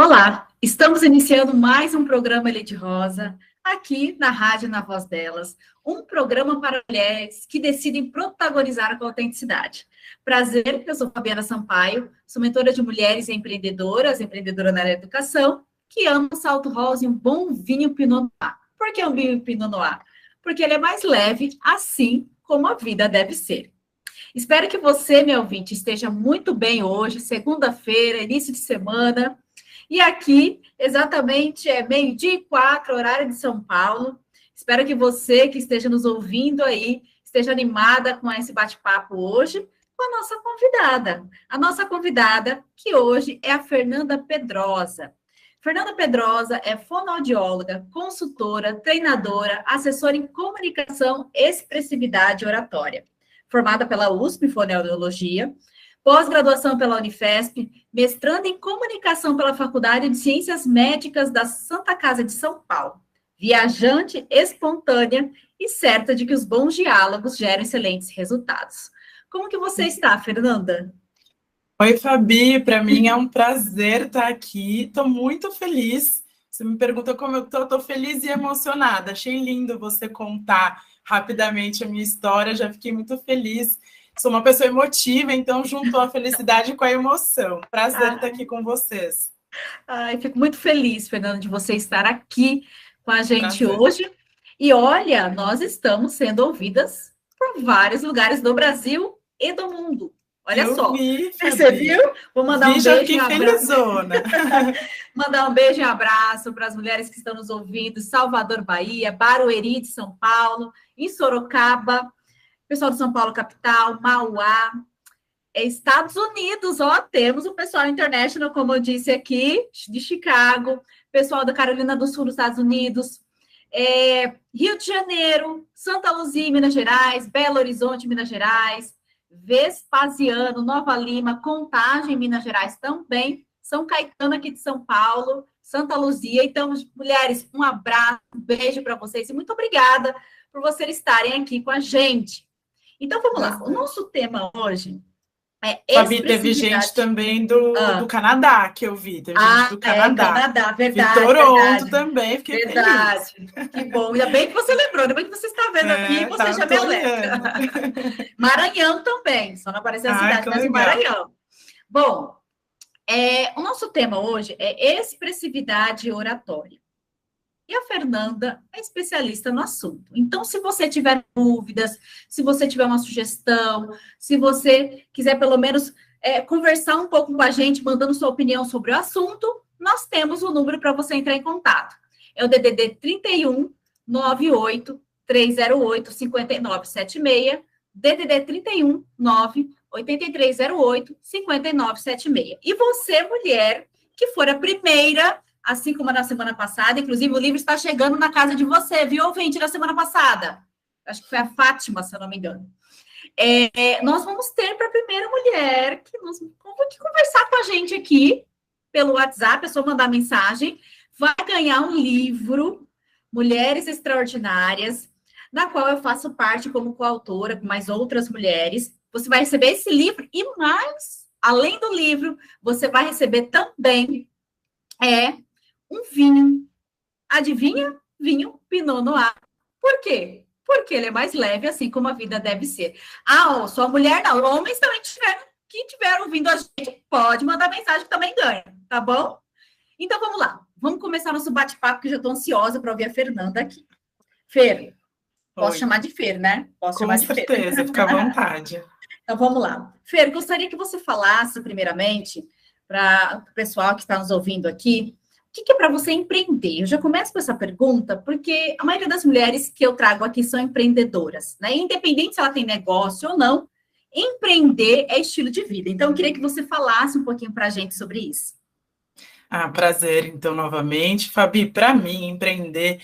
Olá, estamos iniciando mais um programa Elite Rosa, aqui na Rádio Na Voz Delas, um programa para mulheres que decidem protagonizar com autenticidade. Prazer, eu sou Fabiana Sampaio, sou mentora de mulheres empreendedoras, empreendedora na área da educação, que ama salto rosa e um bom vinho Pinot Noir. Por que um vinho Pinot Noir? Porque ele é mais leve, assim como a vida deve ser. Espero que você, meu ouvinte, esteja muito bem hoje, segunda-feira, início de semana. E aqui, exatamente, é 12:04, horário de São Paulo. Espero que você que esteja nos ouvindo aí, esteja animada com esse bate-papo hoje com a nossa convidada. A nossa convidada, que hoje é a Fernanda Pedrosa. Fernanda Pedrosa é fonoaudióloga, consultora, treinadora, assessora em comunicação, expressividade e oratória. Formada pela USP em Fonoaudiologia, pós-graduação pela Unifesp, mestrando em comunicação pela Faculdade de Ciências Médicas da Santa Casa de São Paulo. Viajante, espontânea e certa de que os bons diálogos geram excelentes resultados. Como que você está, Fernanda? Oi, Fabi, para mim é um prazer estar aqui, estou muito feliz. Você me perguntou como eu estou feliz e emocionada. Achei lindo você contar rapidamente a minha história, já fiquei muito feliz. Sou uma pessoa emotiva, então juntou a felicidade com a emoção. Prazer estar aqui com vocês. Fico muito feliz, Fernanda, de você estar aqui com a gente Prazer. hoje. E olha, nós estamos sendo ouvidas por vários lugares do Brasil e do mundo. Olha só. Vi, Fabi. Você viu? Vou mandar um já beijo e fiquei um abraço. felizona. Mandar um beijo e um abraço para as mulheres que estão nos ouvindo, Salvador, Bahia, Barueri de São Paulo, em Sorocaba, pessoal de São Paulo, capital, Mauá, Estados Unidos, ó, temos o pessoal international, como eu disse aqui, de Chicago, pessoal da Carolina do Sul, dos Estados Unidos, Rio de Janeiro, Santa Luzia, Minas Gerais, Belo Horizonte, Minas Gerais, Vespasiano, Nova Lima, Contagem, Minas Gerais também, São Caetano aqui de São Paulo, Santa Luzia. Então, mulheres, um abraço, um beijo para vocês e muito obrigada por vocês estarem aqui com a gente. Então, vamos lá. O nosso tema hoje é Fabi, teve gente também do Canadá, que eu vi. Teve gente do Canadá. Canadá, verdade. De Toronto verdade, também, fiquei verdade. feliz. Que bom. Ainda bem que você lembrou, ainda bem que você está vendo aqui, você já me alerta. Maranhão também, só não apareceu a cidade, mas o Maranhão. Bom, o nosso tema hoje é expressividade oratória. E a Fernanda é especialista no assunto. Então, se você tiver dúvidas, se você tiver uma sugestão, se você quiser pelo menos conversar um pouco com a gente, mandando sua opinião sobre o assunto, nós temos o número para você entrar em contato. É o DDD 31 98 308 5976, DDD 31 9 8308 5976. E você, mulher, que for a primeira, assim como na semana passada, inclusive o livro está chegando na casa de você, viu, ouvinte, na semana passada? Acho que foi a Fátima, se eu não me engano. Nós vamos ter para a primeira mulher que conversar com a gente aqui pelo WhatsApp, é só mandar mensagem, vai ganhar um livro, Mulheres Extraordinárias, na qual eu faço parte como coautora com mais outras mulheres. Você vai receber esse livro e mais, além do livro, você vai receber também um vinho. Adivinha? Vinho Pinot Noir. Por quê? Porque ele é mais leve, assim como a vida deve ser. Sua mulher não, homens também que tiveram ouvindo a gente, pode mandar mensagem que também ganha, tá bom? Então, vamos lá. Vamos começar nosso bate-papo, que eu já estou ansiosa para ouvir a Fernanda aqui. Fer, posso chamar de Fer, né? Posso chamar de Fer. Com certeza, fica à vontade. Então, vamos lá. Fer, gostaria que você falasse, primeiramente, para o pessoal que está nos ouvindo aqui, o que é para você empreender? Eu já começo com essa pergunta, porque a maioria das mulheres que eu trago aqui são empreendedoras, né? Independente se ela tem negócio ou não, empreender é estilo de vida. Então, eu queria que você falasse um pouquinho para a gente sobre isso. Prazer, então, novamente. Fabi, para mim, empreender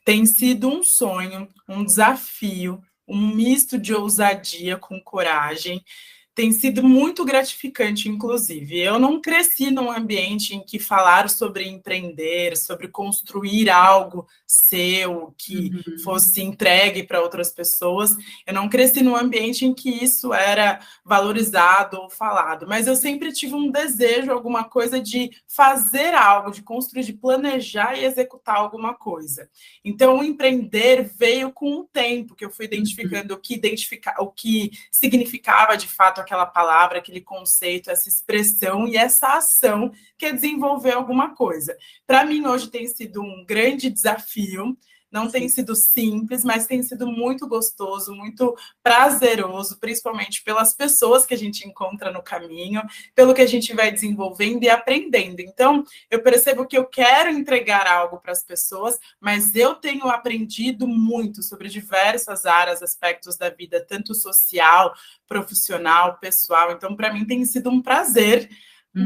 tem sido um sonho, um desafio, um misto de ousadia com coragem. tem sido muito gratificante, inclusive. Eu não cresci num ambiente em que falar sobre empreender, sobre construir algo seu, que fosse entregue para outras pessoas. Eu não cresci num ambiente em que isso era valorizado ou falado, mas eu sempre tive um desejo, alguma coisa de fazer algo, de construir, de planejar e executar alguma coisa. Então, o empreender veio com o tempo que eu fui identificando o que significava de fato aquela palavra, aquele conceito, essa expressão e essa ação que é desenvolver alguma coisa. Para mim, hoje tem sido um grande desafio. Não tem sido simples, mas tem sido muito gostoso, muito prazeroso, principalmente pelas pessoas que a gente encontra no caminho, pelo que a gente vai desenvolvendo e aprendendo. Então, eu percebo que eu quero entregar algo para as pessoas, mas eu tenho aprendido muito sobre diversas áreas, aspectos da vida, tanto social, profissional, pessoal. Então, para mim, tem sido um prazer.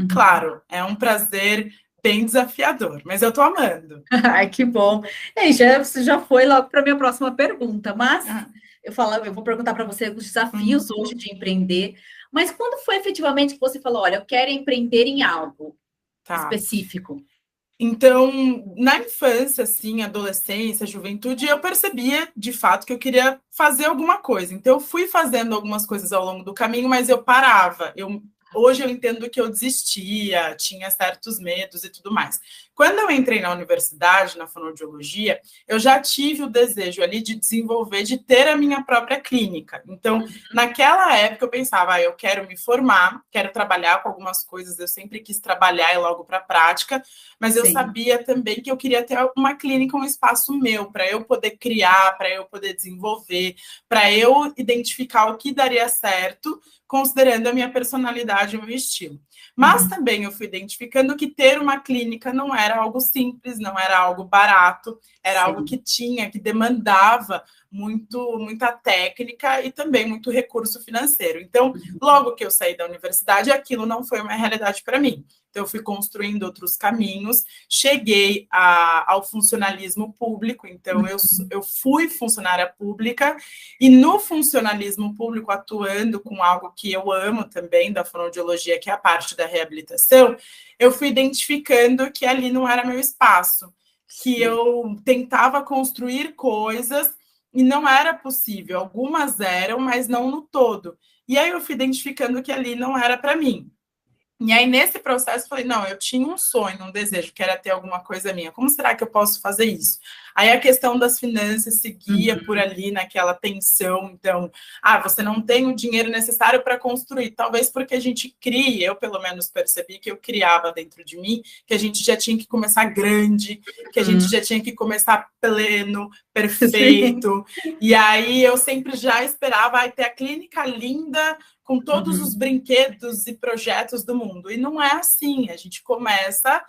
Claro, é um prazer bem desafiador, mas eu tô amando. Ai, que bom. Você já foi logo para a minha próxima pergunta, mas eu vou perguntar para você os desafios hoje de empreender, mas quando foi efetivamente que você falou, olha, eu quero empreender em algo específico? Então, na infância, assim, adolescência, juventude, eu percebia, de fato, que eu queria fazer alguma coisa. Então, eu fui fazendo algumas coisas ao longo do caminho, mas eu parava. Hoje eu entendo que eu desistia, tinha certos medos e tudo mais. Quando eu entrei na universidade, na fonoaudiologia, eu já tive o desejo ali de desenvolver, de ter a minha própria clínica. Então, naquela época, eu pensava, eu quero me formar, quero trabalhar com algumas coisas, eu sempre quis trabalhar e logo para a prática, mas eu sabia também que eu queria ter uma clínica, um espaço meu, para eu poder criar, para eu poder desenvolver, para eu identificar o que daria certo, considerando a minha personalidade e o meu estilo. Mas também eu fui identificando que ter uma clínica não era algo simples, não era algo barato, era algo que demandava muita técnica e também muito recurso financeiro. Então, logo que eu saí da universidade, aquilo não foi uma realidade para mim. Então, eu fui construindo outros caminhos, cheguei ao funcionalismo público, então eu fui funcionária pública, e no funcionalismo público, atuando com algo que eu amo também, da fonoaudiologia, que é a parte da reabilitação, eu fui identificando que ali não era meu espaço, que eu tentava construir coisas e não era possível. Algumas eram, mas não no todo. E aí eu fui identificando que ali não era para mim. E aí, nesse processo, eu falei, não, eu tinha um sonho, um desejo, que era ter alguma coisa minha. Como será que eu posso fazer isso? Aí a questão das finanças seguia por ali, naquela tensão. Então, você não tem o dinheiro necessário para construir. Talvez porque a gente cria, eu pelo menos percebi que eu criava dentro de mim, que a gente já tinha que começar grande, que a gente já tinha que começar pleno, perfeito. E aí eu sempre já esperava ter a clínica linda, com todos os brinquedos e projetos do mundo. E não é assim, a gente começa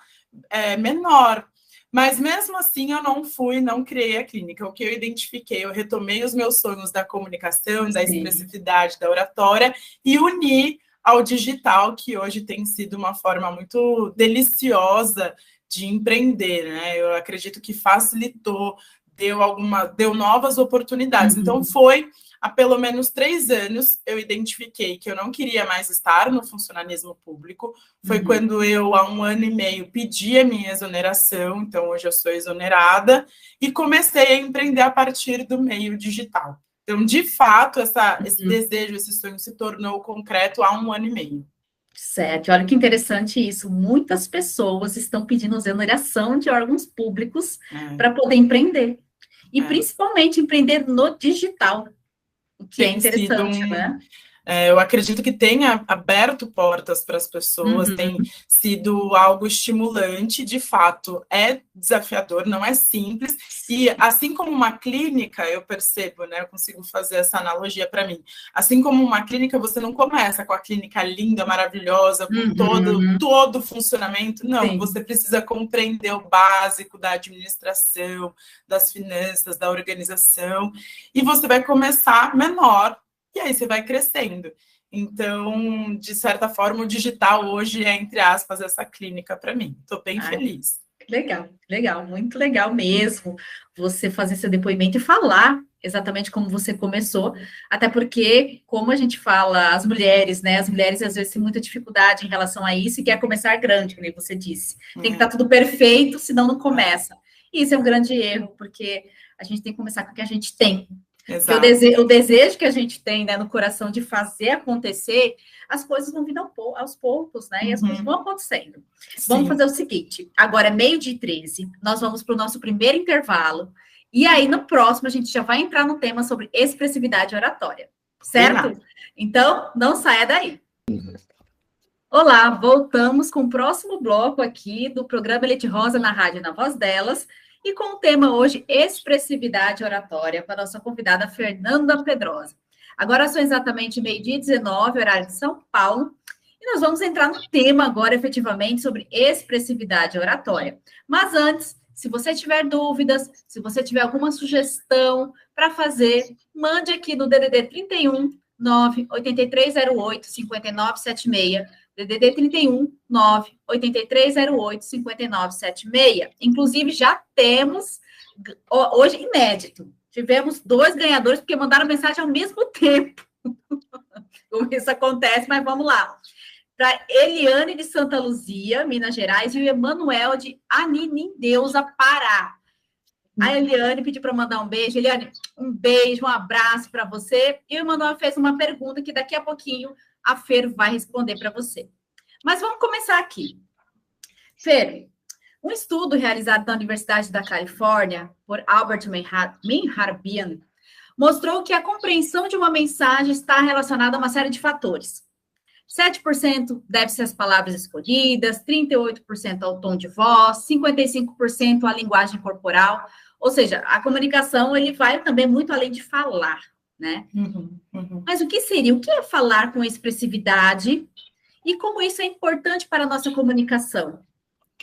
menor. Mas mesmo assim eu não criei a clínica. O que eu identifiquei, eu retomei os meus sonhos da comunicação, da expressividade, da oratória e uni ao digital, que hoje tem sido uma forma muito deliciosa de empreender, né? Eu acredito que facilitou, deu novas oportunidades. Então há pelo menos 3 anos, eu identifiquei que eu não queria mais estar no funcionalismo público. Foi quando eu, há 1 ano e meio, pedi a minha exoneração, então hoje eu sou exonerada, e comecei a empreender a partir do meio digital. Então, de fato, esse desejo, esse sonho se tornou concreto há 1 ano e meio. Certo, olha que interessante isso. Muitas pessoas estão pedindo exoneração de órgãos públicos para poder empreender. E principalmente empreender no digital. O que é interessante, né? Eu acredito que tenha aberto portas para as pessoas, tem sido algo estimulante, de fato, é desafiador, não é simples, e assim como uma clínica, eu percebo, né, eu consigo fazer essa analogia para mim, assim como uma clínica, você não começa com a clínica linda, maravilhosa, com todo o funcionamento, não, você precisa compreender o básico da administração, das finanças, da organização, e você vai começar menor, e aí você vai crescendo. Então, de certa forma, o digital hoje é, entre aspas, essa clínica para mim. Estou bem feliz. Legal, muito legal mesmo você fazer seu depoimento e falar exatamente como você começou, até porque, como a gente fala, as mulheres, né? As mulheres às vezes têm muita dificuldade em relação a isso e quer começar grande, como você disse. Tem que estar tudo perfeito, senão não começa. E isso é um grande erro, porque a gente tem que começar com o que a gente tem. Porque o desejo que a gente tem, né, no coração de fazer acontecer, as coisas vão vindo aos poucos, né? E as coisas vão acontecendo. Sim. Vamos fazer o seguinte: agora é 12:13, nós vamos para o nosso primeiro intervalo. E aí, no próximo, a gente já vai entrar no tema sobre expressividade oratória. Certo? Então, não saia daí. Olá, voltamos com o próximo bloco aqui do programa Elite Rosa na Rádio Na Voz Delas. E com o tema hoje, expressividade oratória, para a nossa convidada Fernanda Pedrosa. Agora são exatamente 12:19, horário de São Paulo, e nós vamos entrar no tema agora, efetivamente, sobre expressividade oratória. Mas antes, se você tiver dúvidas, se você tiver alguma sugestão para fazer, mande aqui no DDD 31 98308 5976. DDD 31 98308 5976. Inclusive, já temos, hoje, inédito. Tivemos 2 ganhadores, porque mandaram mensagem ao mesmo tempo. Como isso acontece, mas vamos lá. Para Eliane de Santa Luzia, Minas Gerais, e o Emanuel de Aninindeusa, Pará. A Eliane pediu para mandar um beijo. Eliane, um beijo, um abraço para você. E o Emanuel fez uma pergunta que daqui a pouquinho a Fer vai responder para você. Mas vamos começar aqui. Fer, um estudo realizado na Universidade da Califórnia por Albert Menharbian mostrou que a compreensão de uma mensagem está relacionada a uma série de fatores. 7% deve ser as palavras escolhidas, 38% ao tom de voz, 55% à linguagem corporal. Ou seja, a comunicação ele vai também muito além de falar, né? Mas o que é falar com expressividade e como isso é importante para a nossa comunicação?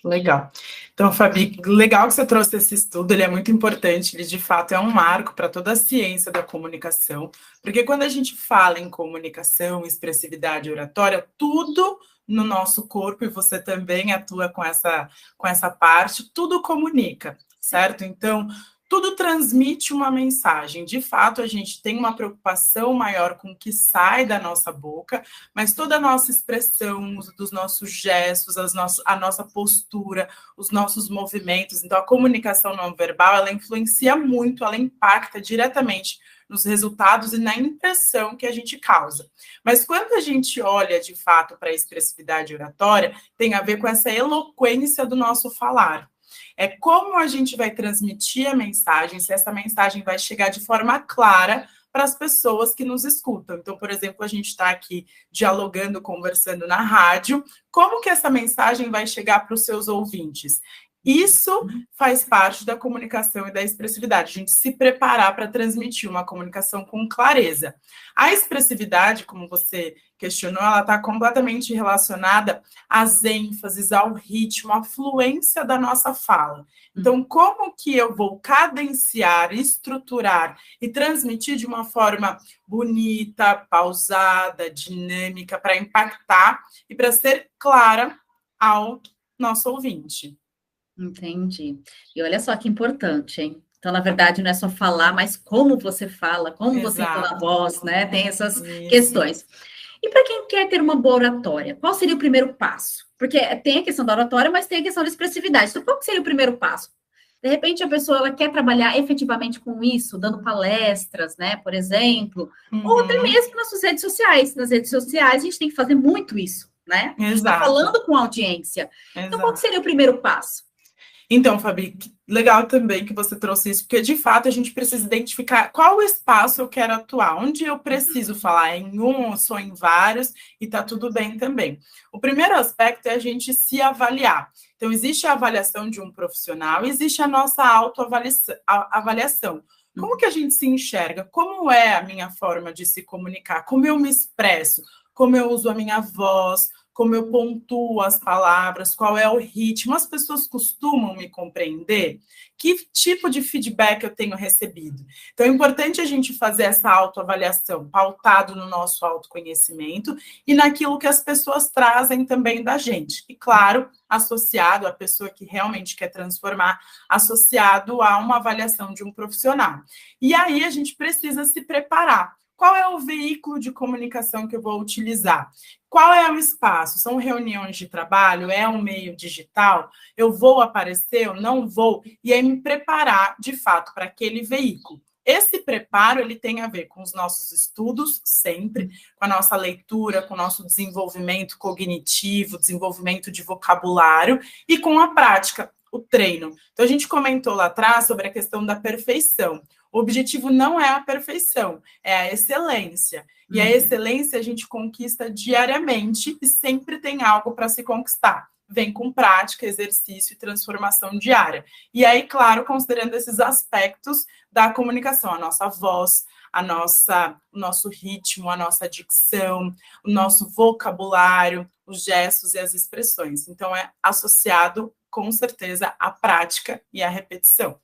Legal. Então, Fabi, legal que você trouxe esse estudo, ele é muito importante, ele de fato é um marco para toda a ciência da comunicação, porque quando a gente fala em comunicação, expressividade oratória, tudo no nosso corpo, e você também atua com essa parte, tudo comunica, certo? Então, tudo transmite uma mensagem. De fato, a gente tem uma preocupação maior com o que sai da nossa boca, mas toda a nossa expressão, dos nossos gestos, a nossa postura, os nossos movimentos. Então, a comunicação não verbal, ela influencia muito, ela impacta diretamente nos resultados e na impressão que a gente causa. Mas quando a gente olha, de fato, para a expressividade oratória, tem a ver com essa eloquência do nosso falar. É como a gente vai transmitir a mensagem, se essa mensagem vai chegar de forma clara para as pessoas que nos escutam. Então, por exemplo, a gente está aqui dialogando, conversando na rádio, como que essa mensagem vai chegar para os seus ouvintes? Isso faz parte da comunicação e da expressividade, a gente se preparar para transmitir uma comunicação com clareza. A expressividade, como você questionou, ela está completamente relacionada às ênfases, ao ritmo, à fluência da nossa fala. Então, como que eu vou cadenciar, estruturar e transmitir de uma forma bonita, pausada, dinâmica, para impactar e para ser clara ao nosso ouvinte? Entendi. E olha só que importante, hein? Então, na verdade, não é só falar, mas como você fala, como você entona a voz, né? Tem essas questões. E para quem quer ter uma boa oratória, qual seria o primeiro passo? Porque tem a questão da oratória, mas tem a questão da expressividade. Então, qual seria o primeiro passo? De repente, a pessoa ela quer trabalhar efetivamente com isso, dando palestras, né? Por exemplo, ou até mesmo nas suas redes sociais. Nas redes sociais, a gente tem que fazer muito isso, né? A gente está falando com a audiência. Então, qual seria o primeiro passo? Então, Fabi, legal também que você trouxe isso, porque de fato a gente precisa identificar qual espaço eu quero atuar, onde eu preciso falar em um ou só em vários, e tá tudo bem também. O primeiro aspecto é a gente se avaliar. Então, existe a avaliação de um profissional, existe a nossa autoavaliação. Como que a gente se enxerga? Como é a minha forma de se comunicar? Como eu me expresso? Como eu uso a minha voz? como eu pontuo as palavras, qual é o ritmo, as pessoas costumam me compreender? Que tipo de feedback eu tenho recebido? Então, é importante a gente fazer essa autoavaliação, pautado no nosso autoconhecimento e naquilo que as pessoas trazem também da gente. E, claro, associado à pessoa que realmente quer transformar, associado a uma avaliação de um profissional. E aí a gente precisa se preparar. Qual é o veículo de comunicação que eu vou utilizar? Qual é o espaço? São reuniões de trabalho? É um meio digital? Eu vou aparecer? Eu não vou? E aí me preparar, de fato, para aquele veículo. Esse preparo, ele tem a ver com os nossos estudos, sempre, com a nossa leitura, com o nosso desenvolvimento cognitivo, desenvolvimento de vocabulário e com a prática, o treino. Então, a gente comentou lá atrás sobre a questão da perfeição. O objetivo não é a perfeição, é a excelência. E a excelência a gente conquista diariamente e sempre tem algo para se conquistar. Vem com prática, exercício e transformação diária. E aí, claro, considerando esses aspectos da comunicação, a nossa voz, o nosso ritmo, a nossa dicção, o nosso vocabulário, os gestos e as expressões. Então, é associado, com certeza, à prática e à repetição.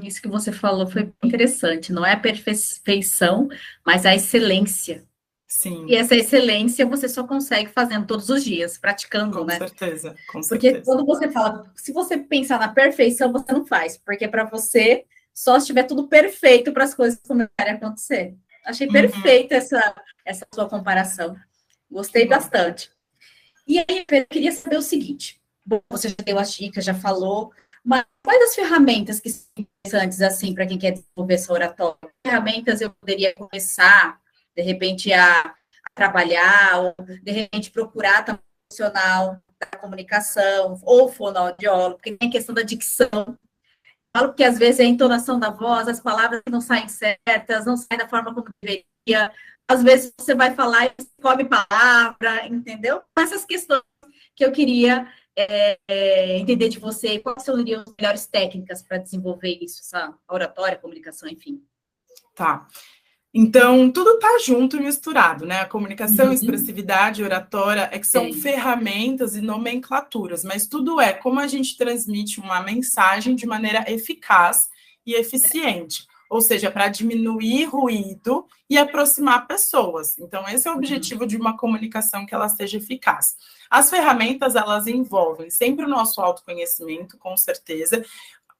Isso que você falou foi interessante. Não é a perfeição, mas a excelência. Sim. E essa excelência você só consegue fazendo todos os dias, praticando, né? Com certeza. Porque quando você fala, se você pensar na perfeição, você não faz, porque para você só se estiver tudo perfeito para as coisas começarem a acontecer. Achei perfeita essa sua comparação. Gostei bastante. E aí, eu queria saber o seguinte: bom, você já deu as dicas, já falou, mas quais as ferramentas que são interessantes, assim, para quem quer desenvolver essa oratória? Que ferramentas eu poderia começar, de repente, a trabalhar, ou, de repente, procurar também um profissional da comunicação, ou fonoaudiólogo, porque tem a questão da dicção. Falo que, às vezes, é a entonação da voz, as palavras não saem certas, não saem da forma como deveria. Às vezes, você vai falar e você come palavra, entendeu? Essas questões que eu queria entender de você, quais seriam as melhores técnicas para desenvolver isso, essa oratória, comunicação, enfim. Tá. Então, tudo está junto e misturado, né? A comunicação, expressividade, oratória, que são ferramentas e nomenclaturas, mas tudo é como a gente transmite uma mensagem de maneira eficaz e eficiente. Ou seja, para diminuir ruído e aproximar pessoas. Então, esse é o objetivo de uma comunicação que ela seja eficaz. As ferramentas, elas envolvem sempre o nosso autoconhecimento, com certeza,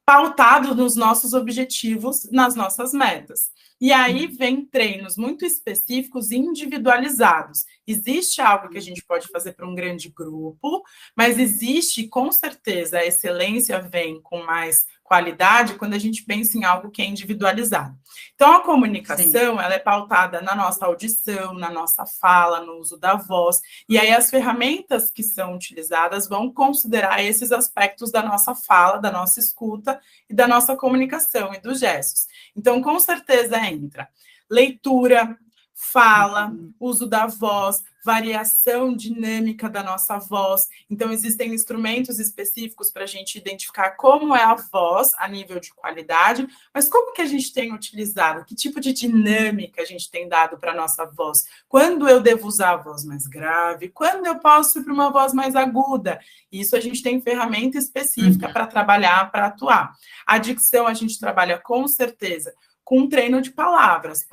pautado nos nossos objetivos, nas nossas metas. E aí vem treinos muito específicos e individualizados. Existe algo que a gente pode fazer para um grande grupo, mas existe, com certeza, a excelência vem com mais qualidade quando a gente pensa em algo que é individualizado. Então, a comunicação, ela é pautada na nossa audição, na nossa fala, no uso da voz, e aí as ferramentas que são utilizadas vão considerar esses aspectos da nossa fala, da nossa escuta e da nossa comunicação e dos gestos. Então, com certeza entra leitura, fala, uso da voz, variação dinâmica da nossa voz. Então, existem instrumentos específicos para a gente identificar como é a voz a nível de qualidade, mas como que a gente tem utilizado, que tipo de dinâmica a gente tem dado para a nossa voz. Quando eu devo usar a voz mais grave, quando eu posso ir para uma voz mais aguda. Isso a gente tem ferramenta específica para trabalhar, para atuar. A dicção a gente trabalha com certeza com um treino de palavras,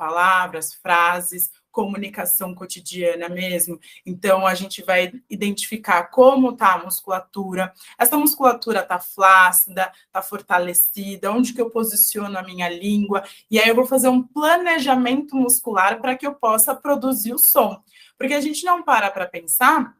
frases, comunicação cotidiana mesmo. Então, a gente vai identificar como está a musculatura. Essa musculatura está flácida, está fortalecida, onde que eu posiciono a minha língua. E aí eu vou fazer um planejamento muscular para que eu possa produzir o som. Porque a gente não para pensar,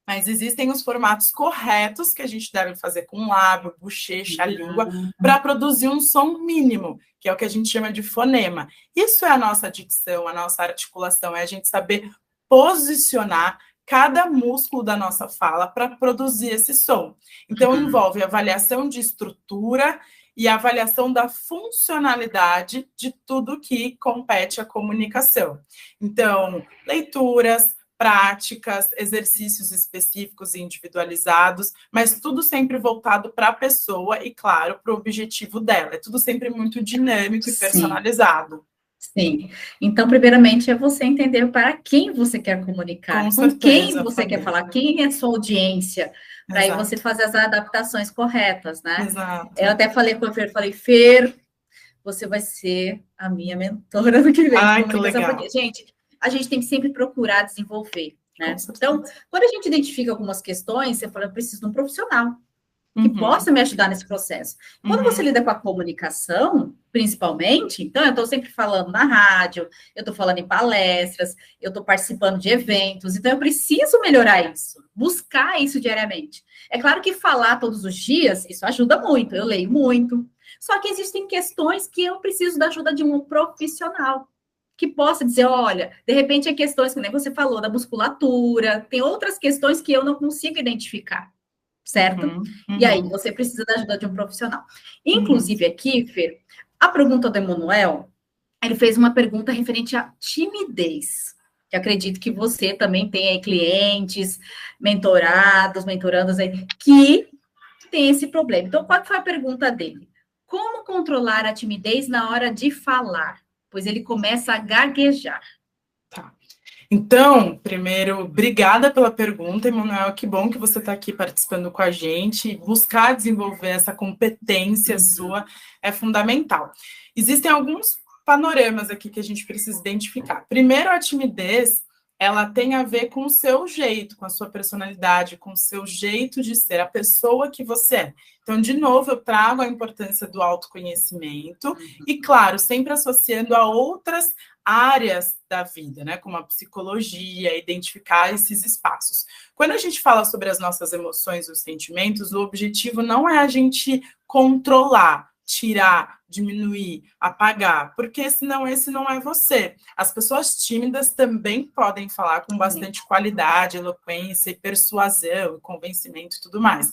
mas existem os formatos corretos que a gente deve fazer com o lábio, bochecha, língua, para produzir um som mínimo, que é o que a gente chama de fonema. Isso é a nossa dicção, a nossa articulação, é a gente saber posicionar cada músculo da nossa fala para produzir esse som. Então, envolve avaliação de estrutura e avaliação da funcionalidade de tudo que compete à comunicação. Então, leituras, práticas, exercícios específicos e individualizados, mas tudo sempre voltado para a pessoa e, claro, para o objetivo dela. É tudo sempre muito dinâmico e personalizado. Sim. Então, primeiramente, é você entender para quem você quer comunicar, com quem você quer falar, quem é a sua audiência, para aí você fazer as adaptações corretas, né? Exato. Eu até falei com a Fer, Fer, você vai ser a minha mentora no que vem de comunicação, porque, gente, a gente tem que sempre procurar desenvolver, né? Então, quando a gente identifica algumas questões, você fala, eu preciso de um profissional que possa me ajudar nesse processo. Quando você lida com a comunicação, principalmente, então eu estou sempre falando na rádio, eu estou falando em palestras, eu estou participando de eventos, então eu preciso melhorar isso, buscar isso diariamente. É claro que falar todos os dias, isso ajuda muito, eu leio muito, só que existem questões que eu preciso da ajuda de um profissional, que possa dizer, olha, de repente é questões que nem você falou, da musculatura, tem outras questões que eu não consigo identificar. Certo? E aí, você precisa da ajuda de um profissional. Inclusive, aqui, Fer, a pergunta do Emanuel, ele fez uma pergunta referente à timidez, que acredito que você também tem aí clientes, mentorandos aí, que tem esse problema. Então, qual foi a pergunta dele? Como controlar a timidez na hora de falar? Pois ele começa a gaguejar. Tá. Então, primeiro, obrigada pela pergunta, Emanuel. Que bom que você está aqui participando com a gente. Buscar desenvolver essa competência sua é fundamental. Existem alguns panoramas aqui que a gente precisa identificar. Primeiro, a timidez, ela tem a ver com o seu jeito, com a sua personalidade, com o seu jeito de ser, a pessoa que você é. Então, de novo, eu trago a importância do autoconhecimento e, claro, sempre associando a outras áreas da vida, né, como a psicologia, identificar esses espaços. Quando a gente fala sobre as nossas emoções e os sentimentos, o objetivo não é a gente controlar, tirar, diminuir, apagar, porque senão esse não é você. As pessoas tímidas também podem falar com bastante qualidade, eloquência e persuasão, convencimento e tudo mais.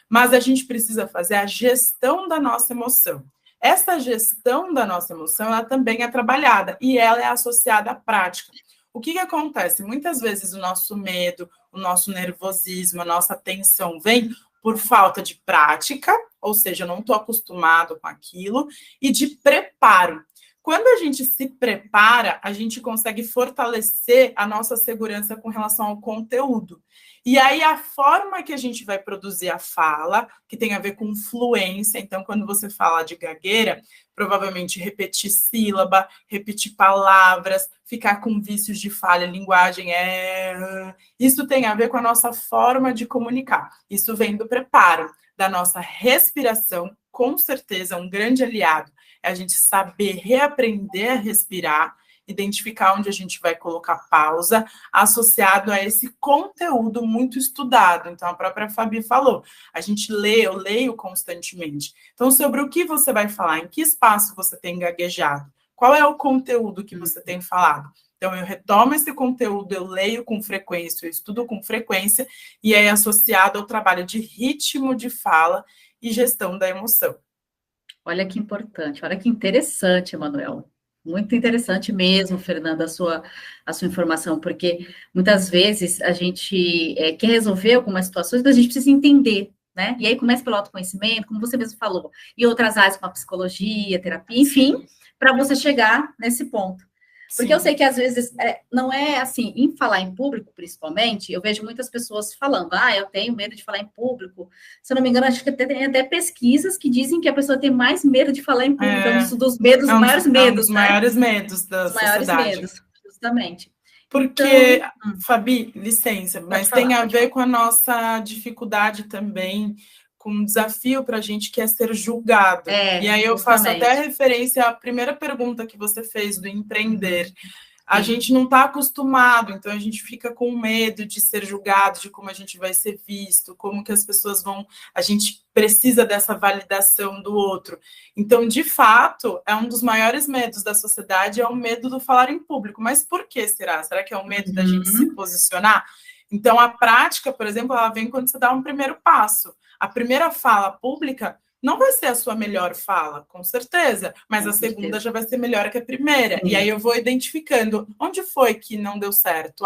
Mas a gente precisa fazer a gestão da nossa emoção. Essa gestão da nossa emoção, ela também é trabalhada e ela é associada à prática. O que acontece? Muitas vezes o nosso medo, o nosso nervosismo, a nossa tensão vem por falta de prática, ou seja, eu não estou acostumado com aquilo, e de preparo. Quando a gente se prepara, a gente consegue fortalecer a nossa segurança com relação ao conteúdo. E aí, a forma que a gente vai produzir a fala, que tem a ver com fluência, então, quando você fala de gagueira, provavelmente repetir sílaba, repetir palavras, ficar com vícios de falha, linguagem, isso tem a ver com a nossa forma de comunicar. Isso vem do preparo, da nossa respiração, com certeza, um grande aliado é a gente saber reaprender a respirar, identificar onde a gente vai colocar pausa, associado a esse conteúdo muito estudado. Então, a própria Fabi falou, a gente lê, eu leio constantemente. Então, sobre o que você vai falar, em que espaço você tem gaguejado, qual é o conteúdo que você tem falado. Então, eu retomo esse conteúdo, eu leio com frequência, eu estudo com frequência, e é associado ao trabalho de ritmo de fala e gestão da emoção. Olha que importante, olha que interessante, Emanuel. Muito interessante mesmo, Fernanda, a sua informação, porque muitas vezes a gente quer resolver algumas situações, mas a gente precisa entender, né? E aí começa pelo autoconhecimento, como você mesmo falou, e outras áreas como a psicologia, terapia, enfim, para você chegar nesse ponto. Porque eu sei que, às vezes, não é assim, em falar em público, principalmente, eu vejo muitas pessoas falando, eu tenho medo de falar em público. Se eu não me engano, acho que tem até pesquisas que dizem que a pessoa tem mais medo de falar em público, é um dos medos, maiores medos, né? Maiores medos da sociedade. Maiores medos, justamente. Porque, então, Fabi, licença, mas tem a ver com a nossa dificuldade também, com um desafio para a gente que é ser julgado. E aí eu faço até referência à primeira pergunta que você fez do empreender. A gente não está acostumado, então a gente fica com medo de ser julgado, de como a gente vai ser visto, como que as pessoas vão... A gente precisa dessa validação do outro. Então, de fato, é um dos maiores medos da sociedade, é o medo do falar em público. Mas por que será? Será que é o medo da gente se posicionar? Então, a prática, por exemplo, ela vem quando você dá um primeiro passo. A primeira fala pública não vai ser a sua melhor fala, com certeza, mas a segunda já vai ser melhor que a primeira. E aí eu vou identificando onde foi que não deu certo.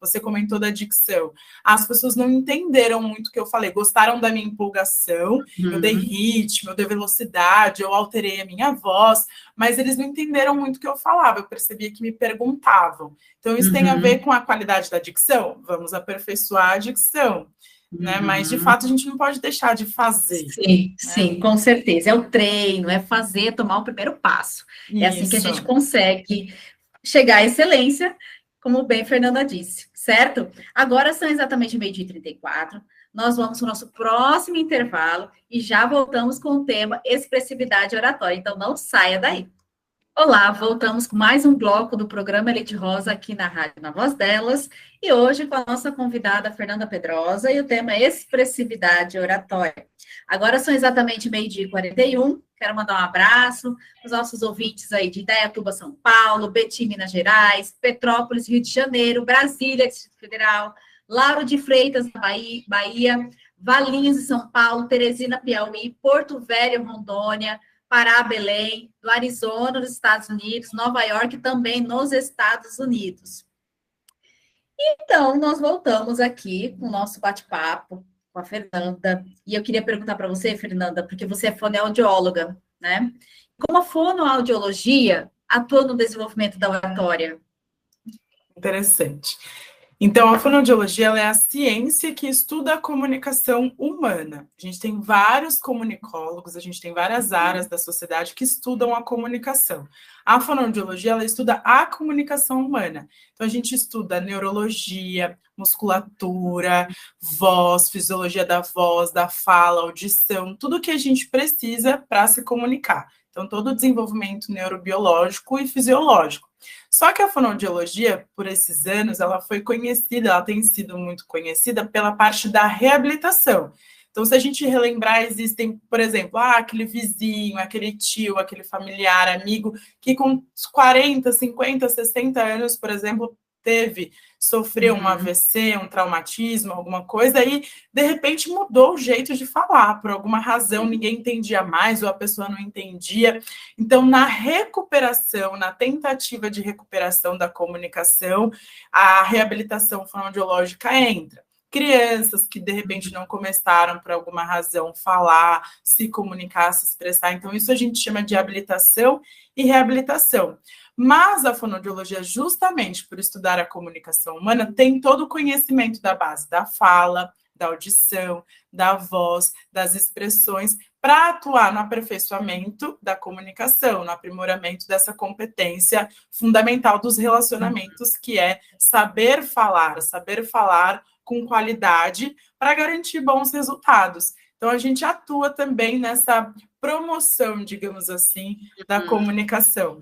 Você comentou da dicção. As pessoas não entenderam muito o que eu falei, gostaram da minha empolgação, eu dei ritmo, eu dei velocidade, eu alterei a minha voz, mas eles não entenderam muito o que eu falava, eu percebia que me perguntavam. Então, isso tem a ver com a qualidade da dicção? Vamos aperfeiçoar a dicção. Né? Mas, de fato, a gente não pode deixar de fazer. Sim, né? Sim, com certeza. É o treino, é fazer, tomar o primeiro passo. Isso. É assim que a gente consegue chegar à excelência, como bem a Fernanda disse, certo? Agora são exatamente 12h34. Nós vamos para o nosso próximo intervalo e já voltamos com o tema expressividade oratória. Então, não saia daí. Olá, voltamos com mais um bloco do programa Elite Rosa aqui na Rádio Na Voz Delas, e hoje com a nossa convidada Fernanda Pedrosa, e o tema é expressividade oratória. Agora são exatamente 12h41, quero mandar um abraço para os nossos ouvintes aí de Indaiatuba, São Paulo, Betim, Minas Gerais, Petrópolis, Rio de Janeiro, Brasília, Distrito Federal, Lauro de Freitas, Bahia, Valinhos, São Paulo, Teresina, Piauí, Porto Velho, Rondônia, Pará, Belém, do Arizona, nos Estados Unidos, Nova York, também nos Estados Unidos. Então, nós voltamos aqui com o nosso bate-papo com a Fernanda, e eu queria perguntar para você, Fernanda, porque você é fonoaudióloga, né? Como a fonoaudiologia atua no desenvolvimento da oratória? Interessante. Então, a fonoaudiologia ela é a ciência que estuda a comunicação humana. A gente tem vários comunicólogos, a gente tem várias áreas da sociedade que estudam a comunicação. A fonoaudiologia ela estuda a comunicação humana. Então, a gente estuda neurologia, musculatura, voz, fisiologia da voz, da fala, audição, tudo que a gente precisa para se comunicar. Então, todo o desenvolvimento neurobiológico e fisiológico. Só que a fonoaudiologia, por esses anos, ela foi conhecida, ela tem sido muito conhecida pela parte da reabilitação. Então, se a gente relembrar, existem, por exemplo, aquele vizinho, aquele tio, aquele familiar, amigo, que com 40, 50, 60 anos, por exemplo, sofreu um AVC, um traumatismo, alguma coisa, e de repente mudou o jeito de falar, por alguma razão, ninguém entendia mais, ou a pessoa não entendia. Então, na recuperação, na tentativa de recuperação da comunicação, a reabilitação fonoaudiológica entra. Crianças que, de repente, não começaram, por alguma razão, falar, se comunicar, se expressar. Então, isso a gente chama de habilitação e reabilitação. Mas a fonoaudiologia, justamente por estudar a comunicação humana, tem todo o conhecimento da base da fala, da audição, da voz, das expressões, para atuar no aperfeiçoamento da comunicação, no aprimoramento dessa competência fundamental dos relacionamentos, que é saber falar com qualidade para garantir bons resultados. Então, a gente atua também nessa promoção, digamos assim, da comunicação.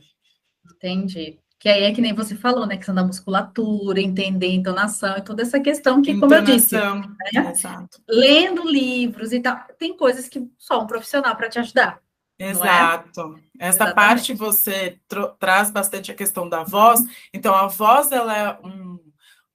Entendi. Que aí é que nem você falou, né? Questão da musculatura, entender entonação e toda essa questão que, como eu disse, né? Exato. Lendo livros e tal, tem coisas que só um profissional para te ajudar. Exato. Essa parte você traz bastante a questão da voz. Então, a voz ela é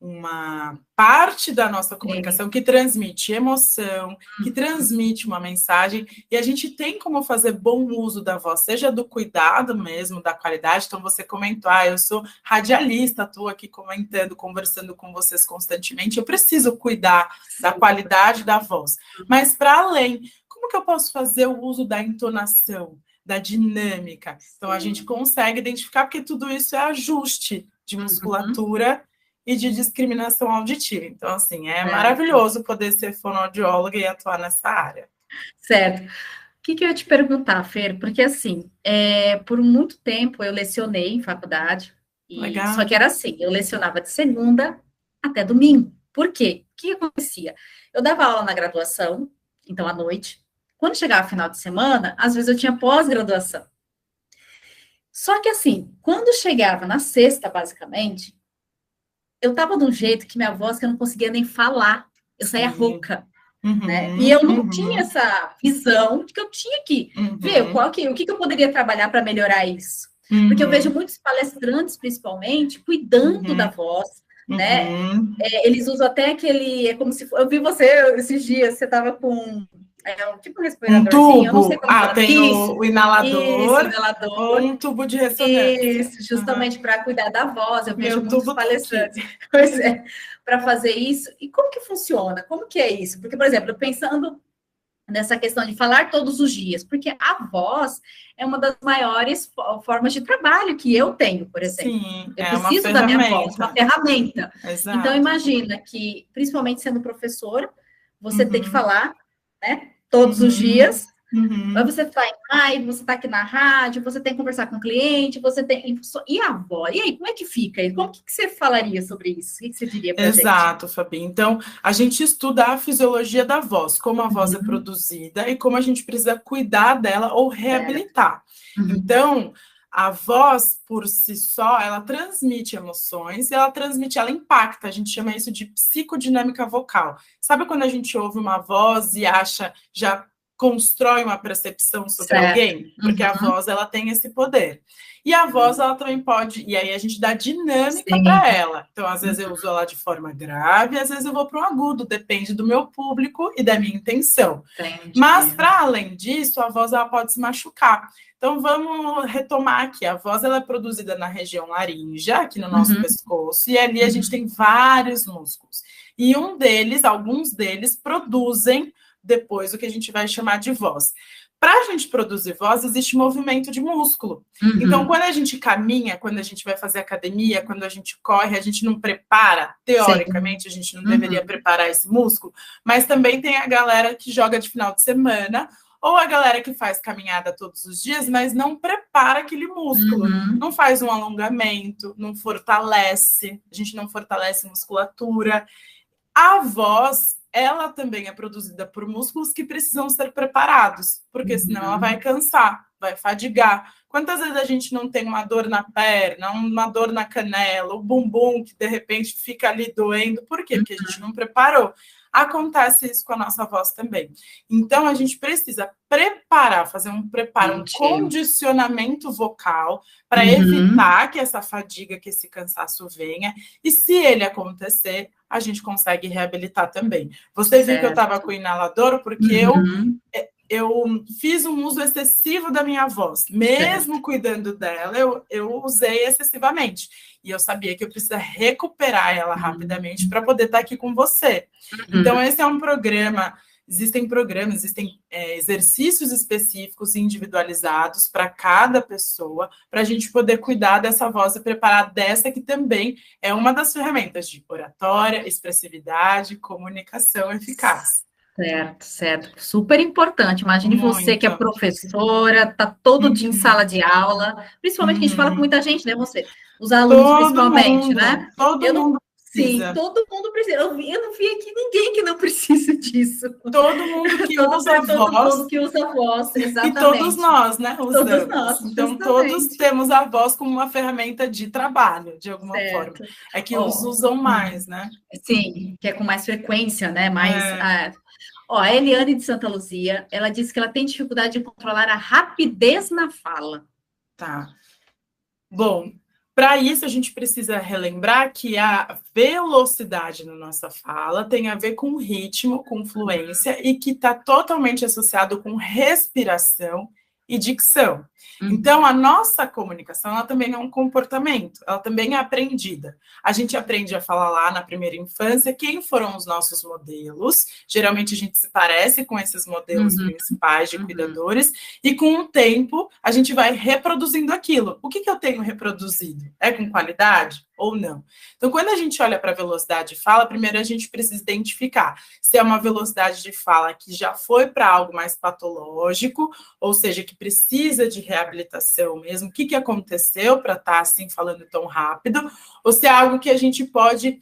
uma parte da nossa comunicação que transmite emoção, que transmite uma mensagem, e a gente tem como fazer bom uso da voz, seja do cuidado mesmo, da qualidade. Então, você comentou, eu sou radialista, estou aqui comentando, conversando com vocês constantemente, eu preciso cuidar da qualidade da voz. Mas, para além, como que eu posso fazer o uso da entonação, da dinâmica? Então, a gente consegue identificar, porque tudo isso é ajuste de musculatura e de discriminação auditiva. Então, assim, é maravilhoso poder ser fonoaudióloga e atuar nessa área. Certo. O que eu ia te perguntar, Fer? Porque, assim, por muito tempo eu lecionei em faculdade, só que era assim, eu lecionava de segunda até domingo. Por quê? O que acontecia? Eu dava aula na graduação, então à noite. Quando chegava final de semana, às vezes eu tinha pós-graduação. Só que, assim, quando chegava na sexta, basicamente, eu estava de um jeito que minha voz, que eu não conseguia nem falar. Eu saía rouca, né? E eu não tinha essa visão de que eu tinha que ver o que eu poderia trabalhar para melhorar isso. Porque eu vejo muitos palestrantes, principalmente, cuidando da voz, né? Eles usam até aquele... É como se... Eu vi você esses dias, você estava com É tipo um respiradorzinho, eu não sei como fala. Tem o inalador, isso, inalador. Ou um tubo de ressonância. Isso, justamente para cuidar da voz. Eu vejo muitos tubo palestrantes. Pois é, para fazer isso. E como que funciona? Como que é isso? Porque, por exemplo, pensando nessa questão de falar todos os dias, porque a voz é uma das maiores formas de trabalho que eu tenho, por exemplo. Sim, eu preciso da minha voz, uma ferramenta. Exato. Então, imagina que, principalmente sendo professora, você tem que falar, né, todos os dias. Mas você está em live, você está aqui na rádio, você tem que conversar com o cliente, você tem. E a voz? E aí, como é que fica? Como que você falaria sobre isso? O que você diria para a gente? Exato, Fabi. Então, a gente estuda a fisiologia da voz, como a voz é produzida e como a gente precisa cuidar dela ou reabilitar. Então, a voz, por si só, ela transmite emoções e ela impacta. A gente chama isso de psicodinâmica vocal. Sabe quando a gente ouve uma voz e acha, já constrói uma percepção sobre alguém? Porque a voz, ela tem esse poder. E a voz, ela também pode... E aí a gente dá dinâmica para ela. Então, às vezes eu uso ela de forma grave, às vezes eu vou para um agudo. Depende do meu público e da minha intenção. Entendi. Mas, para além disso, a voz, ela pode se machucar. Então, vamos retomar aqui. A voz, ela é produzida na região laríngea, aqui no nosso pescoço. E ali a gente tem vários músculos. E alguns deles produzem depois o que a gente vai chamar de voz. Para a gente produzir voz, existe movimento de músculo. Então, quando a gente caminha, quando a gente vai fazer academia, quando a gente corre, a gente não prepara, teoricamente, a gente não deveria preparar esse músculo, mas também tem a galera que joga de final de semana, ou a galera que faz caminhada todos os dias, mas não prepara aquele músculo, não faz um alongamento, não fortalece, a gente não fortalece musculatura. A voz, ela também é produzida por músculos que precisam ser preparados, porque senão ela vai cansar, vai fadigar. Quantas vezes a gente não tem uma dor na perna, uma dor na canela, o bumbum que de repente fica ali doendo? Por quê? Porque a gente não preparou. Acontece isso com a nossa voz também. Então, a gente precisa preparar, fazer um preparo, um condicionamento vocal para evitar que essa fadiga, que esse cansaço venha. E se ele acontecer, a gente consegue reabilitar também. Você viu que eu estava com o inalador porque eu fiz um uso excessivo da minha voz. Mesmo cuidando dela, eu usei excessivamente. E eu sabia que eu precisava recuperar ela rapidamente para poder estar aqui com você. Então, esse é um programa... Existem programas, existem exercícios específicos individualizados para cada pessoa, para a gente poder cuidar dessa voz e preparar dessa que também é uma das ferramentas de oratória, expressividade, comunicação eficaz. Certo. Super importante. Imagine você que é professora, está todo dia em sala de aula, principalmente que a gente fala com muita gente, né, você? Os alunos, principalmente, né? Todo mundo precisa. Sim, todo mundo precisa. Eu não vi aqui ninguém que não precisa disso. Todo mundo que usa a voz. Todo mundo que usa a voz, exatamente. E todos nós, né, usamos. Todos nós, então, todos temos a voz como uma ferramenta de trabalho, de alguma forma. É que uns usam mais, né? Sim, que é com mais frequência, né? A Eliane de Santa Luzia, ela disse que ela tem dificuldade de controlar a rapidez na fala. Tá. Bom, para isso a gente precisa relembrar que a velocidade na nossa fala tem a ver com ritmo, com fluência e que está totalmente associado com respiração e dicção. Então, a nossa comunicação, ela também é um comportamento, ela também é aprendida. A gente aprende a falar lá na primeira infância quem foram os nossos modelos. Geralmente, a gente se parece com esses modelos principais de cuidadores. E, com o tempo, a gente vai reproduzindo aquilo. O que eu tenho reproduzido? É com qualidade ou não? Então, quando a gente olha para a velocidade de fala, primeiro a gente precisa identificar se é uma velocidade de fala que já foi para algo mais patológico, ou seja, que precisa de reabilitação mesmo, o que aconteceu para estar assim falando tão rápido, ou se é algo que a gente pode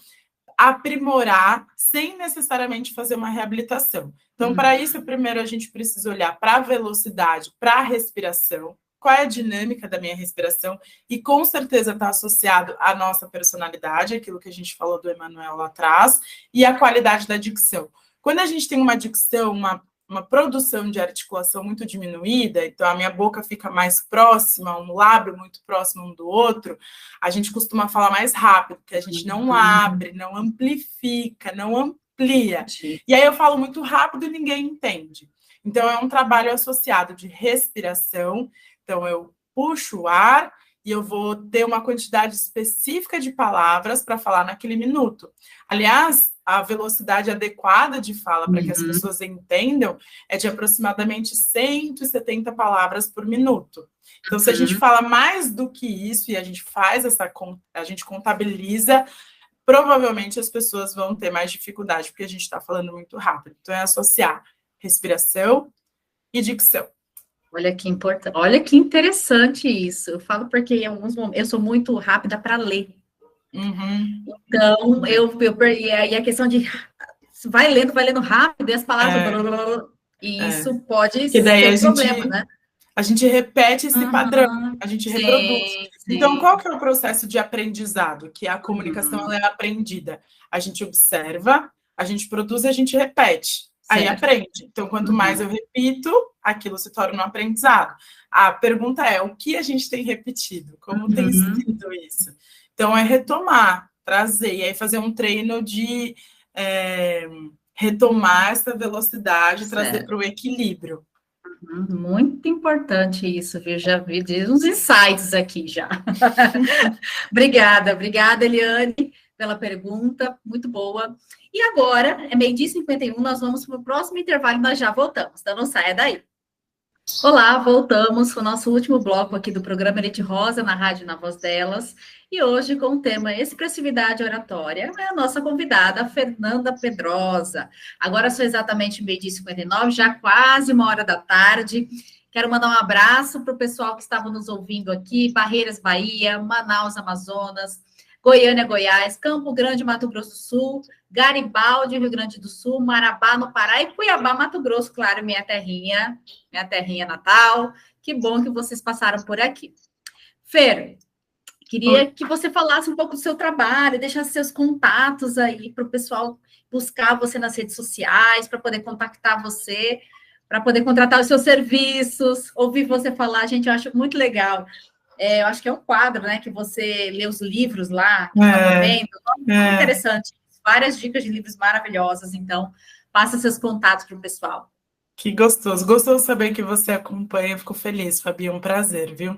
aprimorar sem necessariamente fazer uma reabilitação. Então, para isso, primeiro a gente precisa olhar para a velocidade, para a respiração, qual é a dinâmica da minha respiração, e com certeza está associado à nossa personalidade, aquilo que a gente falou do Emanuel lá atrás, e a qualidade da dicção. Quando a gente tem uma dicção, uma produção de articulação muito diminuída, então a minha boca fica mais próxima, um lábio muito próximo um do outro, a gente costuma falar mais rápido, porque a gente não abre, não amplifica, não amplia. E aí eu falo muito rápido e ninguém entende. Então, é um trabalho associado de respiração. Então, eu puxo o ar e eu vou ter uma quantidade específica de palavras para falar naquele minuto. Aliás, a velocidade adequada de fala para que as pessoas entendam é de aproximadamente 170 palavras por minuto. Então, se a gente fala mais do que isso e a gente faz a gente contabiliza, provavelmente as pessoas vão ter mais dificuldade, porque a gente está falando muito rápido. Então, é associar respiração e dicção. Olha que importante, olha que interessante isso. Eu falo porque em alguns momentos eu sou muito rápida para ler. Então, e aí a questão de vai lendo rápido e as palavras. Isso pode ser um problema, né? A gente repete esse padrão, a gente reproduz. Sim. Então, qual que é o processo de aprendizado? Que a comunicação ela é aprendida. A gente observa, a gente produz e a gente repete. Aí aprende. Então, quanto mais eu repito, aquilo se torna um aprendizado. A pergunta é, o que a gente tem repetido? Como tem sido isso? Então, é retomar, trazer, e aí fazer um treino de retomar essa velocidade, trazer para o equilíbrio. Muito importante isso, viu? Já vi uns insights aqui já. Obrigada, Eliane, pela pergunta, muito boa. E agora, é 12h51, nós vamos para o próximo intervalo e nós já voltamos, então não saia daí. Olá, voltamos com o nosso último bloco aqui do programa Elite Rosa, na Rádio Na Voz Delas, e hoje com o tema Expressividade Oratória, é a nossa convidada, Fernanda Pedrosa. Agora são exatamente 12h59, já quase 1h da tarde. Quero mandar um abraço para o pessoal que estava nos ouvindo aqui, Barreiras, Bahia, Manaus, Amazonas, Goiânia, Goiás, Campo Grande, Mato Grosso do Sul, Garibaldi, Rio Grande do Sul, Marabá, no Pará e Cuiabá, Mato Grosso, claro, minha terrinha natal. Que bom que vocês passaram por aqui. Fer, queria que você falasse um pouco do seu trabalho, deixasse seus contatos aí para o pessoal buscar você nas redes sociais, para poder contactar você, para poder contratar os seus serviços, ouvir você falar, gente, eu acho muito legal. Eu acho que é um quadro, né, que você lê os livros lá, que estava vendo, muito interessante, várias dicas de livros maravilhosas, então, passa seus contatos para o pessoal. Que gostoso saber que você acompanha, eu fico feliz, Fabi, é um prazer, viu?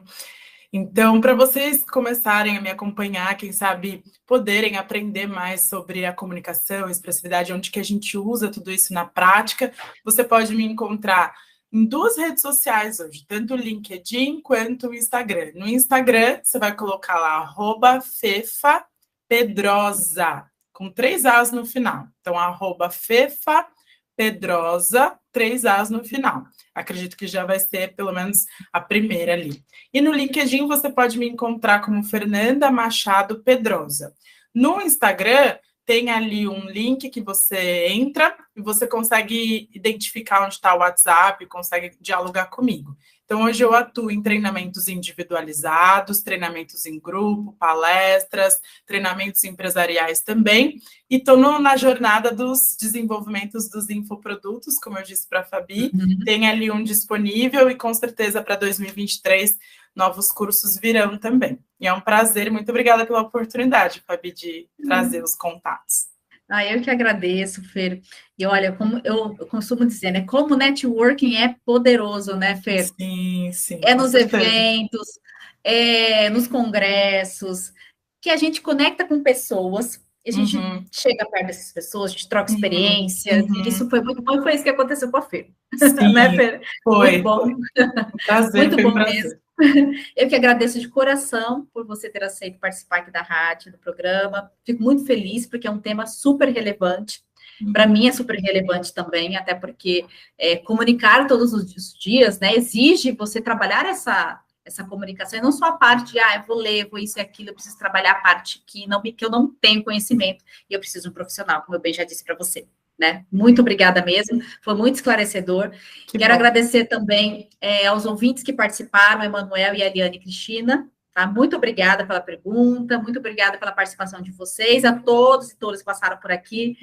Então, para vocês começarem a me acompanhar, quem sabe poderem aprender mais sobre a comunicação, expressividade, onde que a gente usa tudo isso na prática, você pode me encontrar em 2 redes sociais hoje, tanto o LinkedIn quanto o Instagram. No Instagram, você vai colocar lá, @FefaPedrosa, com 3 As no final. Então, @FefaPedrosa, 3 As no final. Acredito que já vai ser, pelo menos, a primeira ali. E no LinkedIn, você pode me encontrar como Fernanda Machado Pedrosa. No Instagram, tem ali um link que você entra e você consegue identificar onde está o WhatsApp, consegue dialogar comigo. Então, hoje eu atuo em treinamentos individualizados, treinamentos em grupo, palestras, treinamentos empresariais também. E estou na jornada dos desenvolvimentos dos infoprodutos, como eu disse para a Fabi. Tem ali um disponível e, com certeza, para 2023, novos cursos virão também. E é um prazer, muito obrigada pela oportunidade, Fabi, de trazer os contatos. Eu que agradeço, Fer. E olha, como eu costumo dizer, né? Como networking é poderoso, né, Fer? Sim. Nos eventos, nos congressos, que a gente conecta com pessoas, a gente chega perto dessas pessoas, a gente troca experiências, e isso foi muito bom, foi isso que aconteceu com a Fer. Sim, né, Fer? Foi. Muito bom. Prazer, muito bom mesmo. Eu que agradeço de coração por você ter aceito participar aqui da rádio, do programa. Fico muito feliz, porque é um tema super relevante. Para mim é super relevante também, até porque comunicar todos os dias, né, exige você trabalhar essa comunicação, e não só a parte de, eu vou ler, vou isso e aquilo, eu preciso trabalhar a parte que eu não tenho conhecimento, e eu preciso de um profissional, como eu bem já disse para você. Né? Muito obrigada mesmo, foi muito esclarecedor. Quero agradecer também aos ouvintes que participaram, Emanuel e Eliane Cristina, tá? Muito obrigada pela pergunta, muito obrigada pela participação de vocês, a todos e todas que passaram por aqui,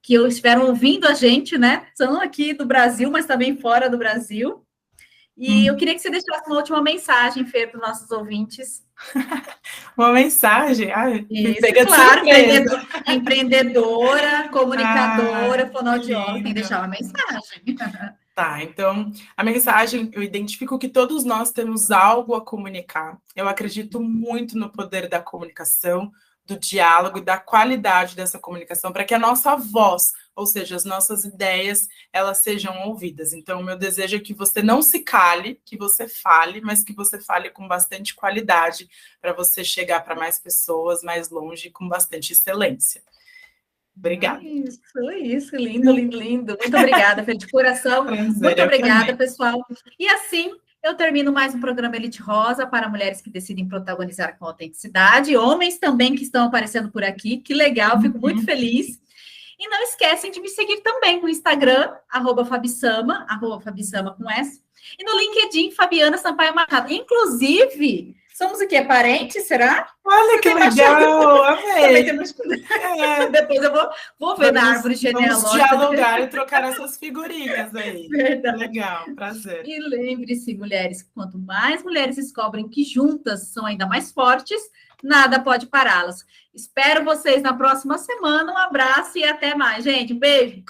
que estiveram ouvindo a gente, né? São aqui do Brasil, mas também fora do Brasil. E eu queria que você deixasse uma última mensagem, Fê, para os nossos ouvintes. Uma mensagem? Isso, claro, empreendedora, comunicadora, fonoaudióloga, tem que deixar uma mensagem. Tá, então a mensagem, eu identifico que todos nós temos algo a comunicar. Eu acredito muito no poder da comunicação, do diálogo e da qualidade dessa comunicação para que a nossa voz, ou seja, as nossas ideias, elas sejam ouvidas. Então, o meu desejo é que você não se cale, que você fale, mas que você fale com bastante qualidade para você chegar para mais pessoas, mais longe, com bastante excelência. Obrigada. Isso, lindo, lindo, lindo. Muito obrigada, Fê, de coração. Muito obrigada, pessoal. E assim, eu termino mais um programa Elite Rosa para mulheres que decidem protagonizar com autenticidade, homens também que estão aparecendo por aqui. Que legal, fico muito feliz. E não esquecem de me seguir também no Instagram, @Fabisama, @Fabisama com S. E no LinkedIn, Fabiana Sampaio Machado. Inclusive, somos o quê? Parentes, será? Olha que legal, amei. Depois eu vou ver na árvore genealógica. Vamos dialogar e trocar essas figurinhas aí. Verdade. Legal, prazer. E lembre-se, mulheres, que quanto mais mulheres descobrem que juntas são ainda mais fortes, nada pode pará-las. Espero vocês na próxima semana. Um abraço e até mais, gente. Um beijo.